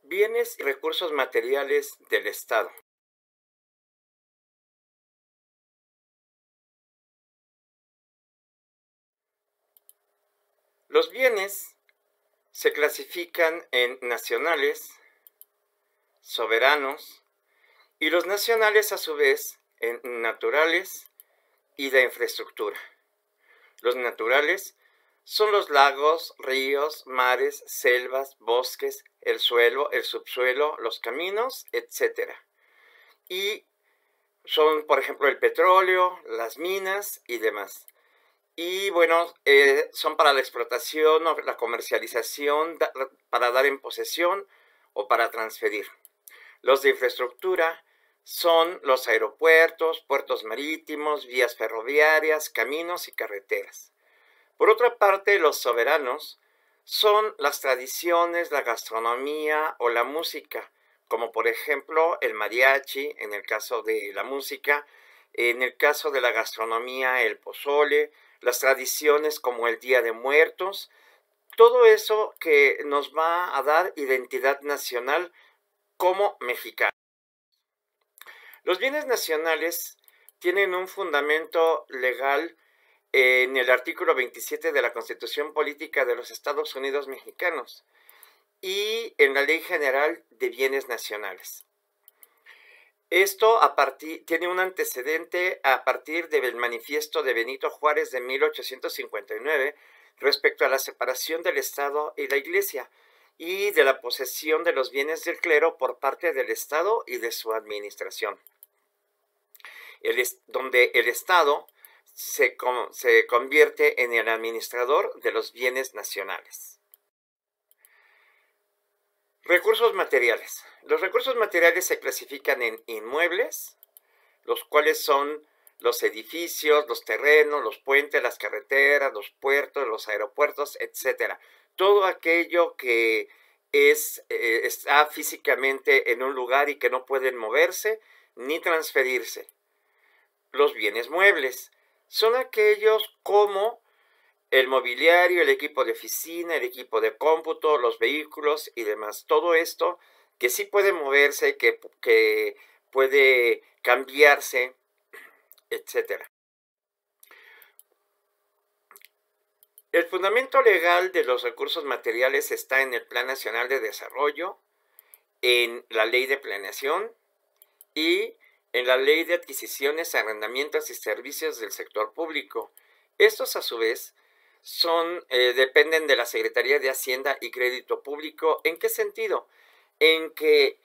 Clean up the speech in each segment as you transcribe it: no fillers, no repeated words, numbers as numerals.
Bienes y recursos materiales del Estado. Los bienes se clasifican en nacionales, soberanos, y los nacionales a su vez en naturales y de infraestructura. Los naturales son los lagos, ríos, mares, selvas, bosques, el suelo, el subsuelo, los caminos, etc. Y son, por ejemplo, el petróleo, las minas y demás. Y bueno, son para la explotación o la comercialización, para dar en posesión o para transferir. Los de infraestructura son los aeropuertos, puertos marítimos, vías ferroviarias, caminos y carreteras. Por otra parte, los soberanos son las tradiciones, la gastronomía o la música, como por ejemplo el mariachi en el caso de la música, en el caso de la gastronomía el pozole, las tradiciones como el Día de Muertos, todo eso que nos va a dar identidad nacional como mexicanos. Los bienes nacionales tienen un fundamento legal en el artículo 27 de la Constitución Política de los Estados Unidos Mexicanos y en la Ley General de Bienes Nacionales. Esto tiene un antecedente a partir del manifiesto de Benito Juárez de 1859 respecto a la separación del Estado y la Iglesia y de la posesión de los bienes del clero por parte del Estado y de su administración, donde el Estado se convierte en el administrador de los bienes nacionales. Recursos materiales. Los recursos materiales se clasifican en inmuebles, los cuales son los edificios, los terrenos, los puentes, las carreteras, los puertos, los aeropuertos, etc. Todo aquello que está físicamente en un lugar y que no pueden moverse ni transferirse. Los bienes muebles son aquellos como el mobiliario, el equipo de oficina, el equipo de cómputo, los vehículos y demás. Todo esto que sí puede moverse, que puede cambiarse, etc. El fundamento legal de los recursos materiales está en el Plan Nacional de Desarrollo, en la Ley de Planeación y en la Ley de Adquisiciones, Arrendamientos y Servicios del Sector Público. Estos, a su vez, dependen de la Secretaría de Hacienda y Crédito Público. ¿En qué sentido? En que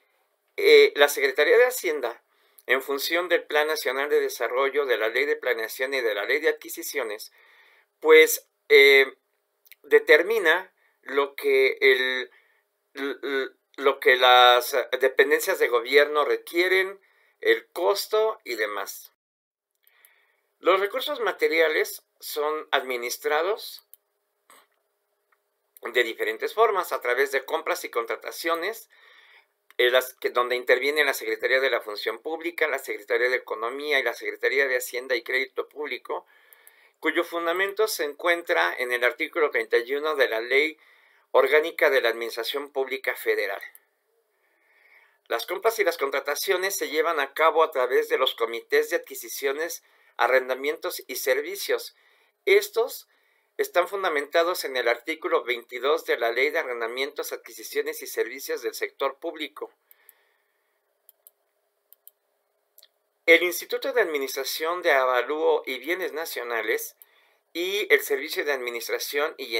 la Secretaría de Hacienda, en función del Plan Nacional de Desarrollo, de la Ley de Planeación y de la Ley de Adquisiciones, pues determina lo que las dependencias de gobierno requieren, el costo y demás. Los recursos materiales son administrados de diferentes formas, a través de compras y contrataciones, donde interviene la Secretaría de la Función Pública, la Secretaría de Economía y la Secretaría de Hacienda y Crédito Público, cuyo fundamento se encuentra en el artículo 31 de la Ley Orgánica de la Administración Pública Federal. Las compras y las contrataciones se llevan a cabo a través de los comités de adquisiciones, arrendamientos y servicios. Estos están fundamentados en el artículo 22 de la Ley de Arrendamientos, Adquisiciones y Servicios del Sector Público. El Instituto de Administración de Avalúo y Bienes Nacionales y el Servicio de Administración y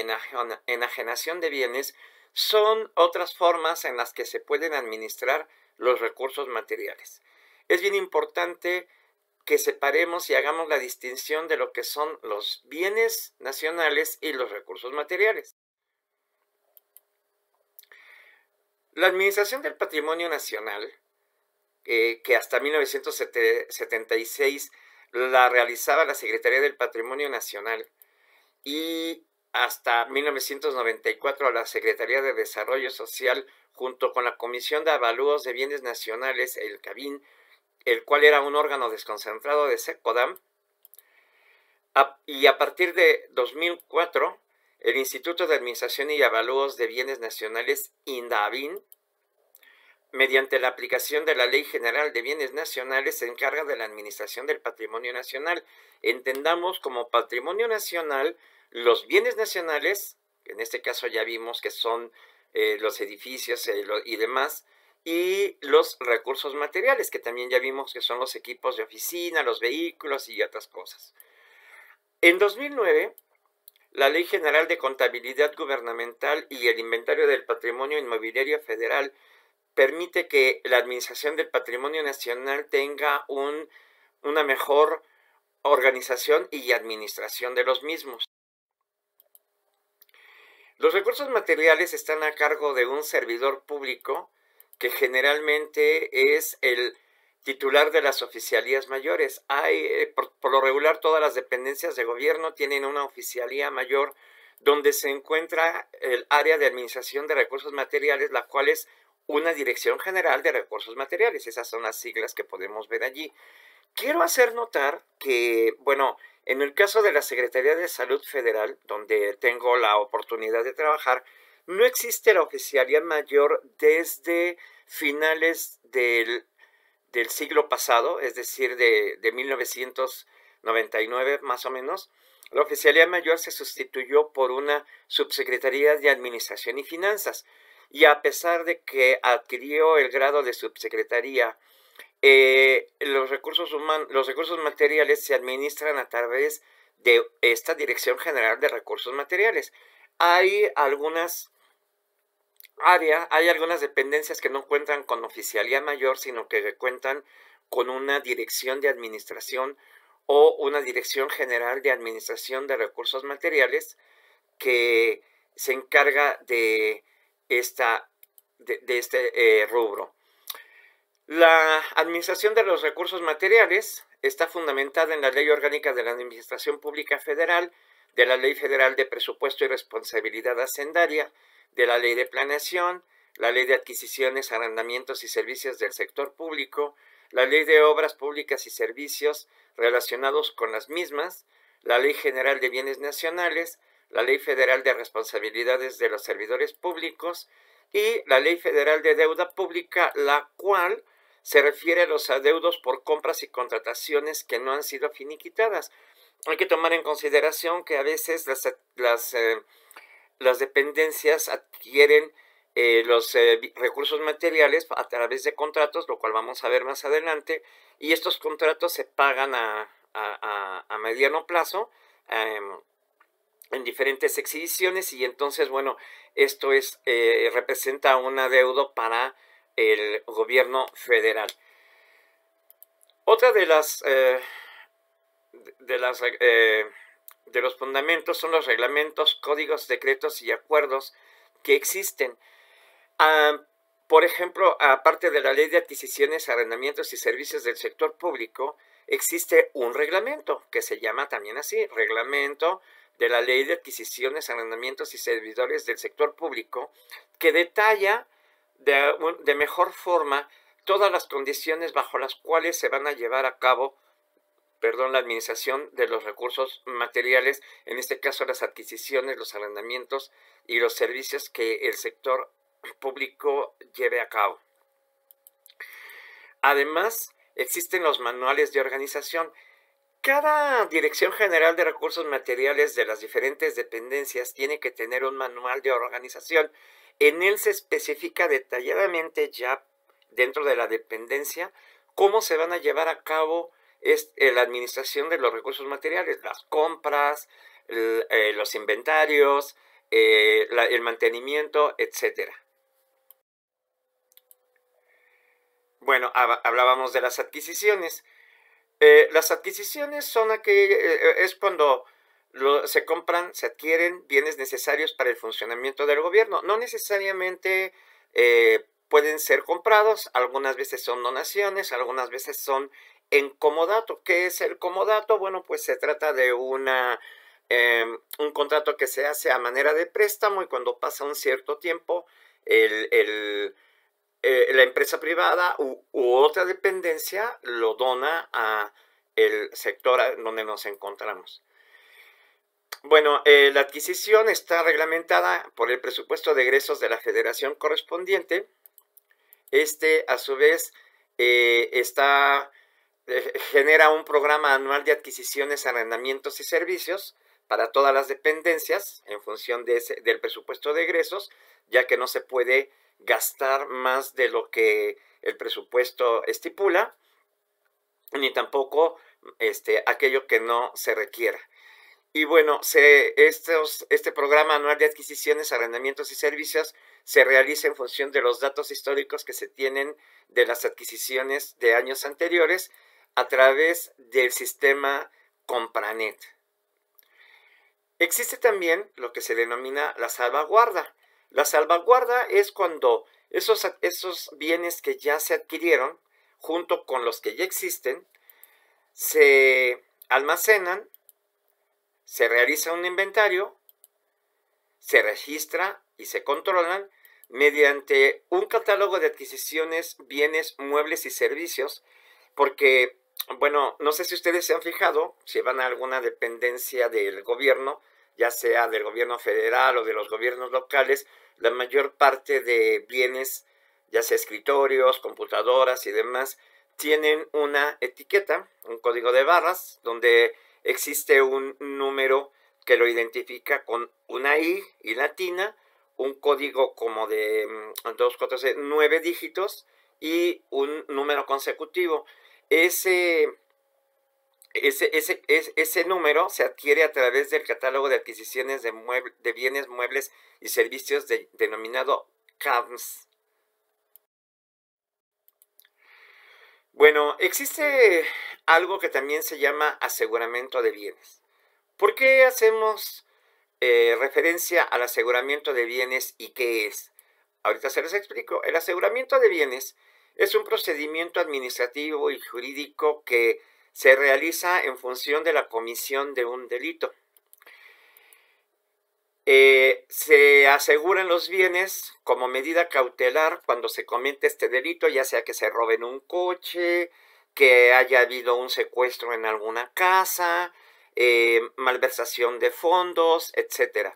Enajenación de Bienes son otras formas en las que se pueden administrar los recursos materiales. Es bien importante que separemos y hagamos la distinción de lo que son los bienes nacionales y los recursos materiales. La Administración del Patrimonio Nacional, que hasta 1976 la realizaba la Secretaría del Patrimonio Nacional y hasta 1994 la Secretaría de Desarrollo Social, junto con la Comisión de Avalúos de Bienes Nacionales, el CABIN, el cual era un órgano desconcentrado de SECODAM, y a partir de 2004, el Instituto de Administración y Avalúos de Bienes Nacionales, INDABIN, mediante la aplicación de la Ley General de Bienes Nacionales, se encarga de la administración del patrimonio nacional. Entendamos como patrimonio nacional los bienes nacionales, en este caso ya vimos que son los edificios y demás, y los recursos materiales, que también ya vimos que son los equipos de oficina, los vehículos y otras cosas. En 2009, la Ley General de Contabilidad Gubernamental y el Inventario del Patrimonio Inmobiliario Federal permite que la Administración del Patrimonio Nacional tenga una mejor organización y administración de los mismos. Los recursos materiales están a cargo de un servidor público que generalmente es el titular de las oficialías mayores. Por lo regular, todas las dependencias de gobierno tienen una oficialía mayor donde se encuentra el área de administración de recursos materiales, la cual es una Dirección General de Recursos Materiales. Esas son las siglas que podemos ver allí. Quiero hacer notar que, bueno, en el caso de la Secretaría de Salud Federal, donde tengo la oportunidad de trabajar, no existe la oficialía mayor desde finales del siglo pasado, es decir, de 1999 más o menos. La oficialía mayor se sustituyó por una subsecretaría de Administración y Finanzas, y a pesar de que adquirió el grado de subsecretaría, los recursos materiales se administran a través de esta Dirección General de Recursos Materiales. Hay algunas dependencias que no cuentan con oficialía mayor, sino que cuentan con una dirección de administración o una Dirección General de Administración de Recursos Materiales que se encarga de este rubro. La administración de los recursos materiales está fundamentada en la Ley Orgánica de la Administración Pública Federal, de la Ley Federal de Presupuesto y Responsabilidad Hacendaria, de la Ley de Planeación, la Ley de Adquisiciones, Arrendamientos y Servicios del Sector Público, la Ley de Obras Públicas y Servicios relacionados con las mismas, la Ley General de Bienes Nacionales, la Ley Federal de Responsabilidades de los Servidores Públicos y la Ley Federal de Deuda Pública, la cual se refiere a los adeudos por compras y contrataciones que no han sido finiquitadas. Hay que tomar en consideración que a veces las dependencias adquieren los recursos materiales a través de contratos, lo cual vamos a ver más adelante, y estos contratos se pagan a mediano plazo en diferentes exhibiciones, y entonces, bueno, esto representa un adeudo para el gobierno federal. Otra de los fundamentos son los reglamentos, códigos, decretos y acuerdos que existen. Por ejemplo, aparte de la Ley de Adquisiciones, Arrendamientos y Servicios del Sector Público, existe un reglamento que se llama también así, Reglamento de la Ley de Adquisiciones, Arrendamientos y Servidores del Sector Público, que detalla de mejor forma todas las condiciones bajo las cuales se van a llevar a cabo la administración de los recursos materiales, en este caso las adquisiciones, los arrendamientos y los servicios que el sector público lleve a cabo. Además, existen los manuales de organización. Cada Dirección General de Recursos Materiales de las diferentes dependencias tiene que tener un manual de organización. En él se especifica detalladamente ya dentro de la dependencia cómo se van a llevar a cabo la administración de los recursos materiales, las compras, los inventarios, el mantenimiento, etc. Bueno, hablábamos de las adquisiciones. Las adquisiciones son es cuando se compran, se adquieren bienes necesarios para el funcionamiento del gobierno. No necesariamente pueden ser comprados, algunas veces son donaciones, algunas veces son en comodato. ¿Qué es el comodato? Bueno, pues se trata de un contrato que se hace a manera de préstamo, y cuando pasa un cierto tiempo, la empresa privada u otra dependencia lo dona a el sector donde nos encontramos. Bueno, la adquisición está reglamentada por el presupuesto de egresos de la Federación correspondiente. A su vez, genera un programa anual de adquisiciones, arrendamientos y servicios para todas las dependencias en función del presupuesto de egresos, ya que no se puede gastar más de lo que el presupuesto estipula, ni tampoco aquello que no se requiera. Y bueno, este programa anual de adquisiciones, arrendamientos y servicios se realiza en función de los datos históricos que se tienen de las adquisiciones de años anteriores a través del sistema Compranet. Existe también lo que se denomina la salvaguarda. La salvaguarda es cuando esos bienes que ya se adquirieron, junto con los que ya existen, se almacenan, se realiza un inventario, se registra y se controlan mediante un catálogo de adquisiciones, bienes, muebles y servicios, porque, bueno, no sé si ustedes se han fijado, si van a alguna dependencia del gobierno, ya sea del gobierno federal o de los gobiernos locales, la mayor parte de bienes, ya sea escritorios, computadoras y demás, tienen una etiqueta, un código de barras, donde existe un número que lo identifica con una I latina, un código como de 2, 4, 6, 9 dígitos y un número consecutivo. Ese número se adquiere a través del catálogo de adquisiciones de bienes, muebles y servicios denominado CAMS. Bueno, existe algo que también se llama aseguramiento de bienes. ¿Por qué hacemos referencia al aseguramiento de bienes y qué es? Ahorita se les explico. El aseguramiento de bienes es un procedimiento administrativo y jurídico que se realiza en función de la comisión de un delito. Se aseguran los bienes como medida cautelar cuando se comete este delito, ya sea que se roben un coche, que haya habido un secuestro en alguna casa, malversación de fondos, etc.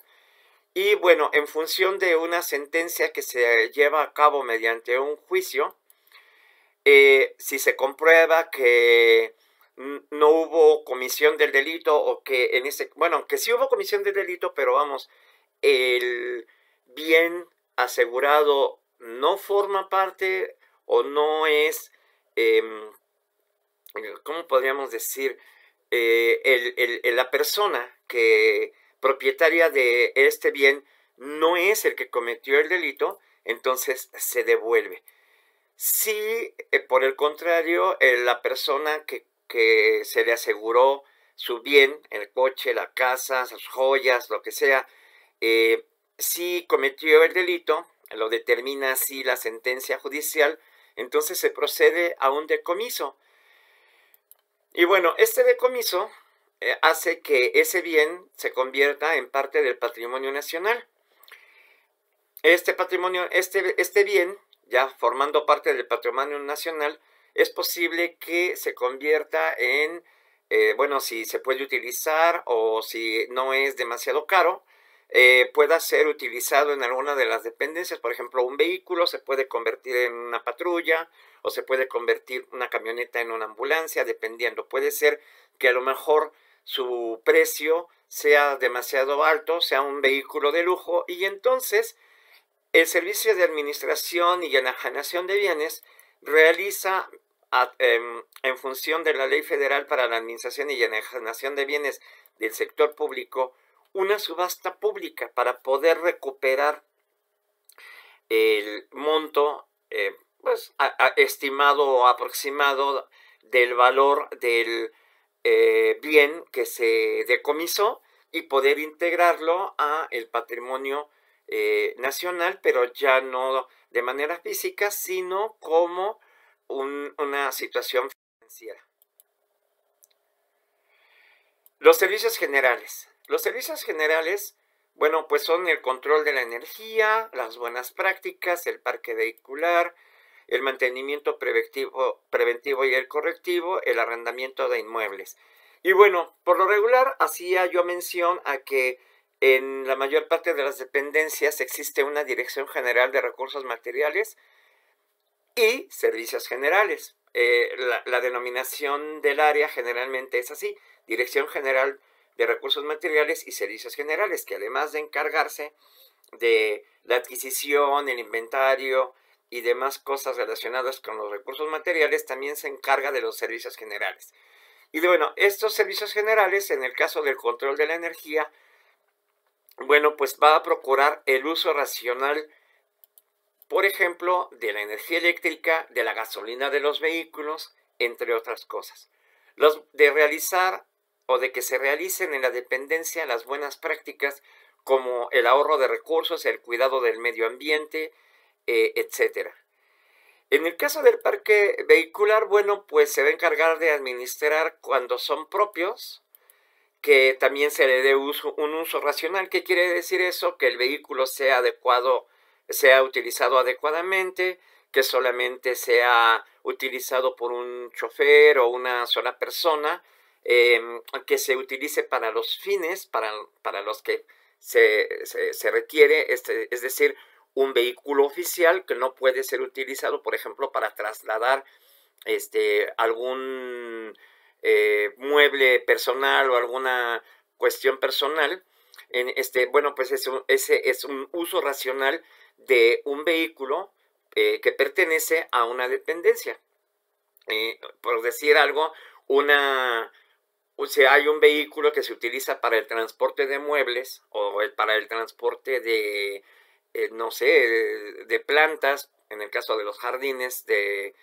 Y bueno, en función de una sentencia que se lleva a cabo mediante un juicio, si se comprueba que no hubo comisión del delito o que que sí hubo comisión del delito, pero vamos, el bien asegurado no forma parte o no es, ¿cómo podríamos decir? La persona propietaria de este bien no es el que cometió el delito, entonces se devuelve. Si, por el contrario, la persona que se le aseguró su bien, el coche, la casa, sus joyas, lo que sea, si cometió el delito, lo determina así la sentencia judicial, entonces se procede a un decomiso. Y bueno, este decomiso hace que ese bien se convierta en parte del patrimonio nacional. Este bien, ya formando parte del patrimonio nacional, es posible que se convierta en, si se puede utilizar o si no es demasiado caro, pueda ser utilizado en alguna de las dependencias. Por ejemplo, un vehículo se puede convertir en una patrulla o se puede convertir una camioneta en una ambulancia, dependiendo. Puede ser que a lo mejor su precio sea demasiado alto, sea un vehículo de lujo, y entonces el Servicio de Administración y Enajenación de Bienes realiza, en función de la Ley Federal para la Administración y Enajenación de Bienes del sector público, una subasta pública para poder recuperar el monto estimado o aproximado del valor del bien que se decomisó y poder integrarlo a el patrimonio nacional, pero ya no de manera física, sino como una situación financiera. Los servicios generales. Los servicios generales, bueno, pues son el control de la energía, las buenas prácticas, el parque vehicular, el mantenimiento preventivo y el correctivo, el arrendamiento de inmuebles. Y bueno, por lo regular hacía yo mención a que en la mayor parte de las dependencias existe una Dirección General de Recursos Materiales y servicios generales. La denominación del área generalmente es así: Dirección General de Recursos Materiales y Servicios Generales, que además de encargarse de la adquisición, el inventario y demás cosas relacionadas con los recursos materiales, también se encarga de los servicios generales. Y bueno, estos servicios generales, en el caso del control de la energía, bueno, pues va a procurar el uso racional, por ejemplo, de la energía eléctrica, de la gasolina de los vehículos, entre otras cosas. De realizar o de que se realicen en la dependencia las buenas prácticas como el ahorro de recursos, el cuidado del medio ambiente, etc. En el caso del parque vehicular, bueno, pues se va a encargar de administrar cuando son propios, que también se le dé un uso racional. ¿Qué quiere decir eso? Que el vehículo sea adecuado, sea utilizado adecuadamente, que solamente sea utilizado por un chofer o una sola persona, que se utilice para los fines para los que se requiere, es decir, un vehículo oficial que no puede ser utilizado, por ejemplo, para trasladar algún mueble personal o alguna cuestión personal. Bueno, pues ese es un uso racional de un vehículo que pertenece a una dependencia. Por decir algo, o sea, hay un vehículo que se utiliza para el transporte de muebles o para el transporte de, no sé, de plantas, en el caso de los jardines de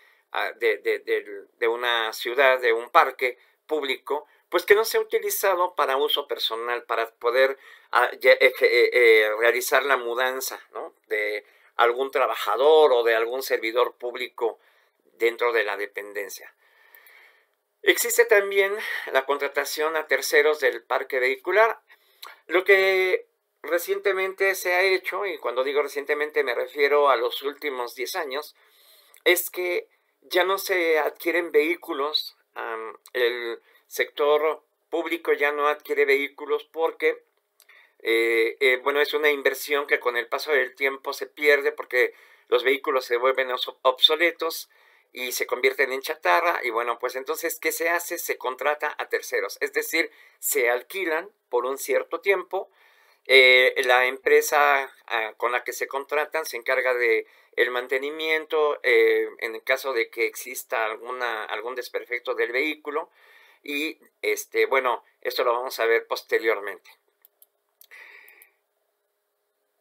una ciudad, de un parque público, pues que no sea utilizado para uso personal, para poder realizar la mudanza, ¿no?, de algún trabajador o de algún servidor público dentro de la dependencia. Existe también la contratación a terceros del parque vehicular. Lo que recientemente se ha hecho, y cuando digo recientemente me refiero a los últimos 10 años, es que ya no se adquieren vehículos. El sector público ya no adquiere vehículos porque, bueno, es una inversión que con el paso del tiempo se pierde, porque los vehículos se vuelven obsoletos y se convierten en chatarra. Y bueno, pues entonces, ¿qué se hace? Se contrata a terceros, es decir, se alquilan por un cierto tiempo. La empresa con la que se contratan se encarga de el mantenimiento, en el caso de que exista algún desperfecto del vehículo, y bueno, esto lo vamos a ver posteriormente.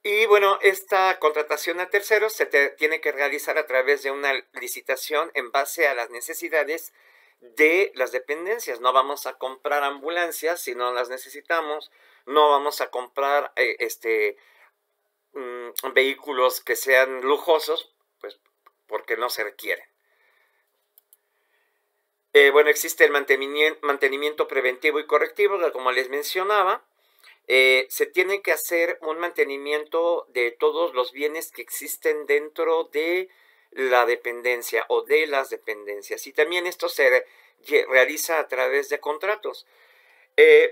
Y bueno, esta contratación a terceros se tiene que realizar a través de una licitación en base a las necesidades de las dependencias. No vamos a comprar ambulancias si no las necesitamos, no vamos a comprar vehículos que sean lujosos, pues porque no se requieren. Bueno, existe el mantenimiento preventivo y correctivo, como les mencionaba. Se tiene que hacer un mantenimiento de todos los bienes que existen dentro de la dependencia o de las dependencias, y también esto se realiza a través de contratos.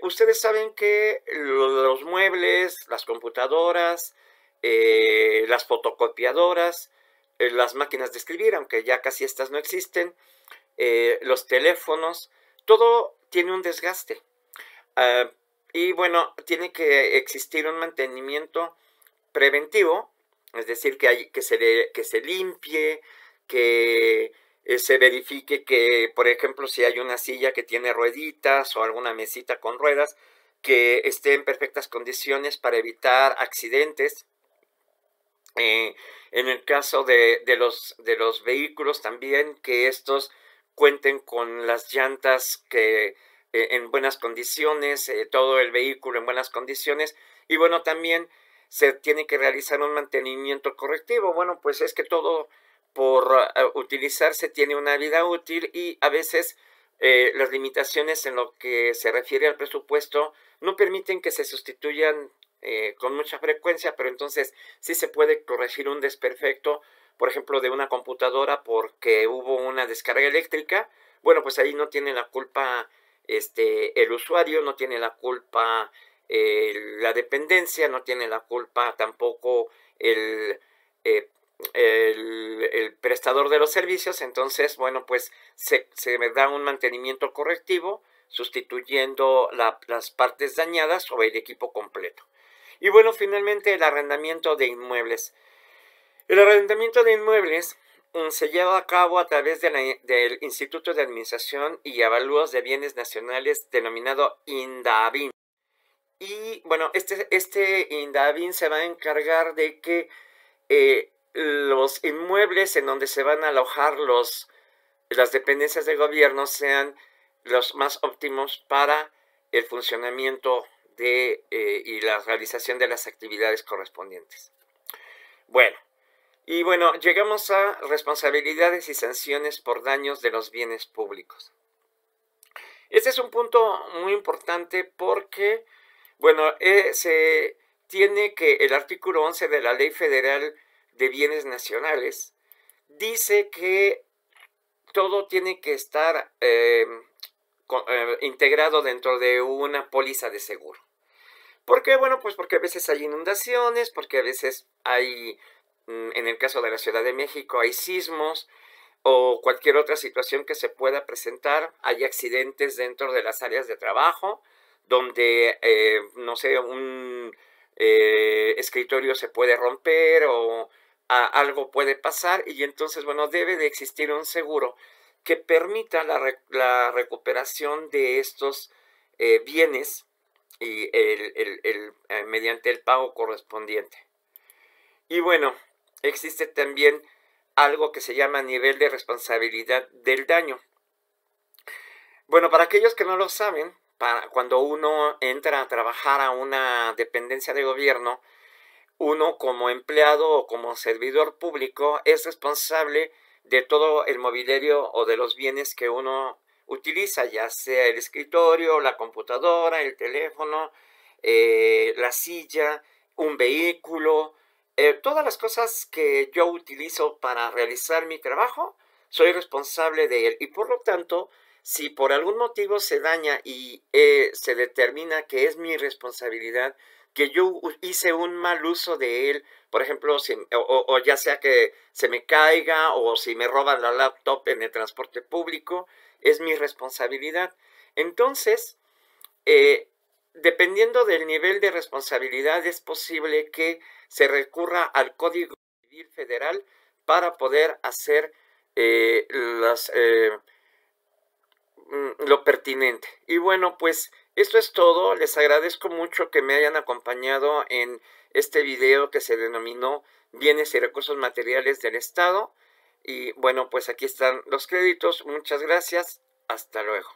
Ustedes saben que los muebles, las computadoras, las fotocopiadoras, las máquinas de escribir, aunque ya casi estas no existen, los teléfonos, todo tiene un desgaste. Y bueno, tiene que existir un mantenimiento preventivo, es decir, que se limpie, que se verifique que, por ejemplo, si hay una silla que tiene rueditas o alguna mesita con ruedas, que esté en perfectas condiciones para evitar accidentes. En el caso de los vehículos también, que estos cuenten con las llantas en buenas condiciones, todo el vehículo en buenas condiciones. Y bueno, también se tiene que realizar un mantenimiento correctivo. Bueno, pues es que todo por utilizarse tiene una vida útil, y a veces las limitaciones en lo que se refiere al presupuesto no permiten que se sustituyan con mucha frecuencia, pero entonces sí se puede corregir un desperfecto, por ejemplo, de una computadora porque hubo una descarga eléctrica. Bueno, pues ahí no tiene la culpa el usuario, no tiene la culpa la dependencia, no tiene la culpa tampoco el prestador de los servicios, entonces, bueno, pues se da un mantenimiento correctivo, sustituyendo las partes dañadas o el equipo completo. Y bueno, finalmente el arrendamiento de inmuebles. El arrendamiento de inmuebles se lleva a cabo a través del Instituto de Administración y Avalúos de Bienes Nacionales, denominado INDABIN. Y bueno, este INDABIN se va a encargar de que los inmuebles en donde se van a alojar las dependencias de gobierno sean los más óptimos para el funcionamiento y la realización de las actividades correspondientes. Bueno, llegamos a responsabilidades y sanciones por daños de los bienes públicos. Este es un punto muy importante porque, bueno, se tiene que el artículo 11 de la Ley Federal de Bienes Nacionales dice que todo tiene que estar integrado dentro de una póliza de seguro. ¿Por qué? Bueno, pues porque a veces hay inundaciones, porque a veces hay, en el caso de la Ciudad de México, hay sismos o cualquier otra situación que se pueda presentar. Hay accidentes dentro de las áreas de trabajo, donde, no sé, un escritorio se puede romper o algo puede pasar, y entonces, bueno, debe de existir un seguro que permita la recuperación de estos bienes y mediante el pago correspondiente. Y bueno, existe también algo que se llama nivel de responsabilidad del daño. Bueno, para aquellos que no lo saben, cuando uno entra a trabajar a una dependencia de gobierno, uno como empleado o como servidor público es responsable de todo el mobiliario o de los bienes que uno utiliza, ya sea el escritorio, la computadora, el teléfono, la silla, un vehículo, todas las cosas que yo utilizo para realizar mi trabajo, soy responsable de él. Y por lo tanto, si por algún motivo se daña y se determina que es mi responsabilidad, que yo hice un mal uso de él, por ejemplo, o ya sea que se me caiga o si me roban la laptop en el transporte público, es mi responsabilidad. Entonces, dependiendo del nivel de responsabilidad, es posible que se recurra al Código Civil Federal para poder hacer lo pertinente. Y bueno, pues esto es todo. Les agradezco mucho que me hayan acompañado en este video que se denominó Bienes y Recursos Materiales del Estado. Y bueno, pues aquí están los créditos. Muchas gracias. Hasta luego.